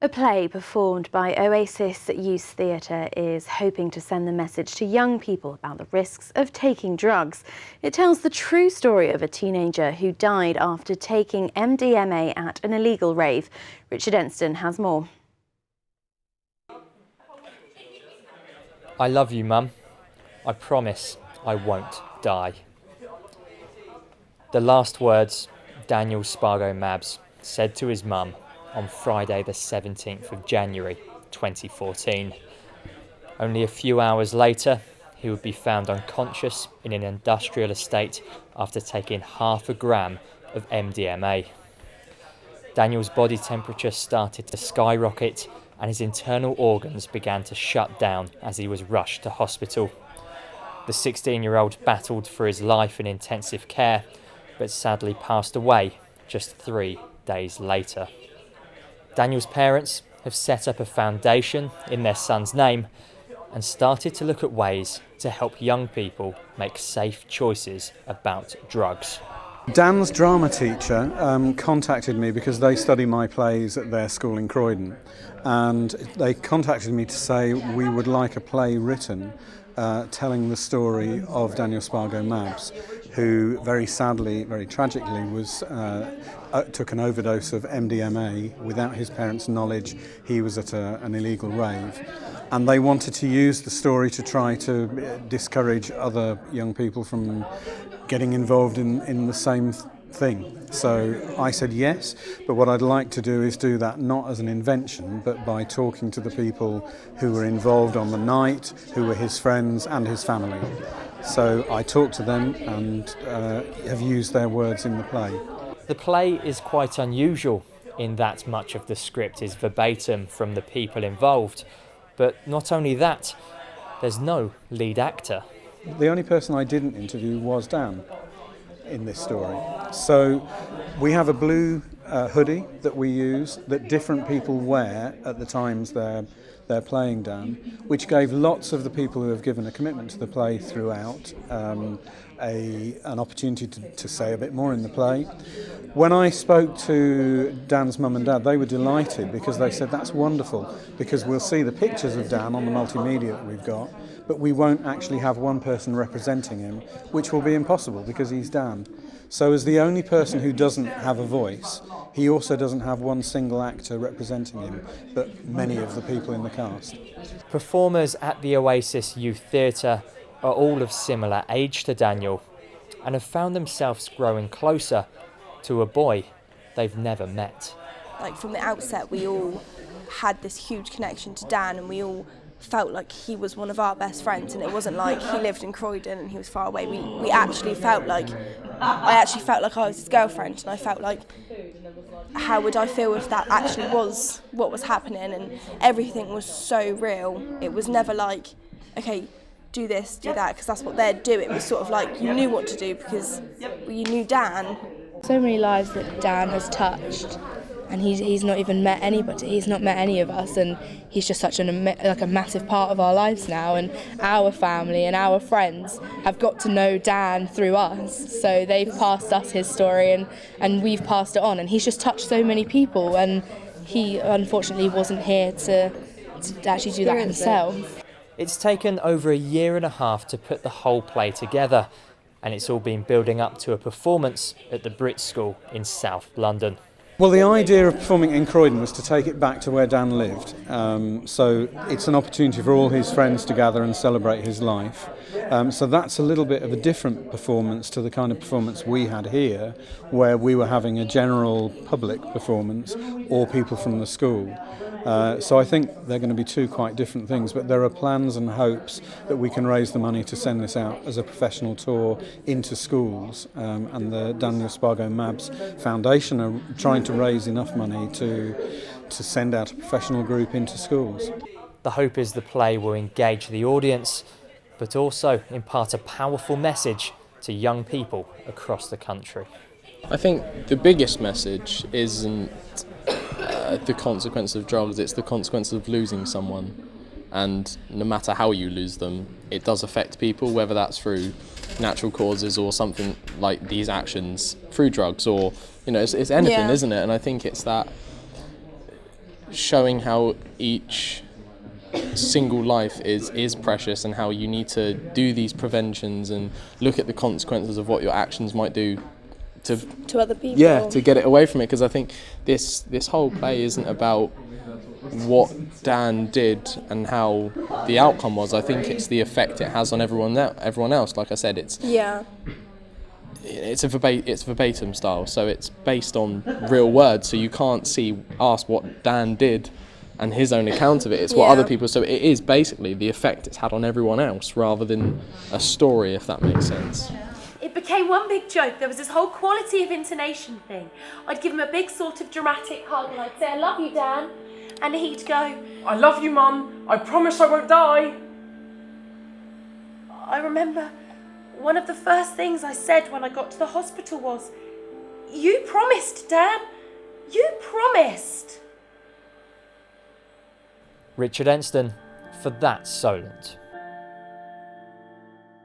A play performed by Oasis Youth Theatre is hoping to send the message to young people about the risks of taking drugs. It tells the true story of a teenager who died after taking MDMA at an illegal rave. Richard Ensten has more. I love you, Mum. I promise I won't die. The last words Daniel Spargo-Mabbs said to his mum on Friday the 17th of January 2014. Only a few hours later, he would be found unconscious in an industrial estate after taking half a gram of MDMA. Daniel's body temperature started to skyrocket and his internal organs began to shut down as he was rushed to hospital. The 16-year-old battled for his life in intensive care, but sadly passed away just 3 days later. Daniel's parents have set up a foundation in their son's name and started to look at ways to help young people make safe choices about drugs. Dan's drama teacher contacted me because they study my plays at their school in Croydon, and they contacted me to say we would like a play written telling the story of Daniel Spargo-Mabbs, who very sadly, very tragically, took an overdose of MDMA without his parents' knowledge. He was at an illegal rave, and they wanted to use the story to try to discourage other young people from getting involved in the same thing. So I said yes, but what I'd like to do is do that not as an invention, but by talking to the people who were involved on the night, who were his friends and his family. So I talked to them and have used their words in the play. The play is quite unusual in that much of the script is verbatim from the people involved, but not only that, there's no lead actor. The only person I didn't interview was Dan in this story. So we have a blue hoodie that we use that different people wear at the times they're playing Dan, which gave lots of the people who have given a commitment to the play throughout an opportunity to say a bit more in the play. When I spoke to Dan's mum and dad, they were delighted because they said that's wonderful, because we'll see the pictures of Dan on the multimedia that we've got, but we won't actually have one person representing him, which will be impossible because he's Dan. So as the only person who doesn't have a voice, he also doesn't have one single actor representing him, but many of the people in the cast. Performers at the Oasis Youth Theatre are all of similar age to Daniel and have found themselves growing closer to a boy they've never met. Like from the outset, we all had this huge connection to Dan, and we all felt like he was one of our best friends, and it wasn't like he lived in Croydon and he was far away. We actually felt like, I actually felt like I was his girlfriend, and I felt like, how would I feel if that actually was what was happening? And everything was so real. It was never like, okay, do this, do that, because that's what they'd do. It was sort of like you knew what to do because you knew Dan. So many lives that Dan has touched, and he's not even met anybody. He's not met any of us, and he's just such a massive part of our lives now. And our family and our friends have got to know Dan through us, so they've passed us his story, and we've passed it on. And he's just touched so many people, and he unfortunately wasn't here to actually do that himself. It's taken over 1.5 years to put the whole play together, and it's all been building up to a performance at the Brit School in South London. Well, the idea of performing in Croydon was to take it back to where Dan lived. So it's an opportunity for all his friends to gather and celebrate his life. So that's a little bit of a different performance to the kind of performance we had here, where we were having a general public performance or people from the school. So I think they're going to be two quite different things, but there are plans and hopes that we can raise the money to send this out as a professional tour into schools, and the Daniel Spargo-Mabbs Foundation are trying to raise enough money to send out a professional group into schools. The hope is the play will engage the audience, but also impart a powerful message to young people across the country. I think the biggest message isn't the consequence of drugs, it's the consequence of losing someone. And no matter how you lose them, it does affect people, whether that's through natural causes or something like these actions through drugs, or, you know, it's anything, isn't it? And I think it's that showing how each single life is precious and how you need to do these preventions and look at the consequences of what your actions might do to other people. Yeah, to get it away from it, because I think this whole play isn't about what Dan did and how the outcome was. I think it's the effect it has on everyone else. Like I said, it's verbatim style, so it's based on real words, so you can't ask what Dan did and his own account of it. It's what other people, so it is basically the effect it's had on everyone else rather than a story, if that makes sense. It became one big joke. There was this whole quality of intonation thing. I'd give him a big sort of dramatic hug and I'd say, "I love you, Dan." And he'd go, "I love you, Mum. I promise I won't die." I remember one of the first things I said when I got to the hospital was, "You promised, Dan. You promised." Richard Ensten for That's Solent.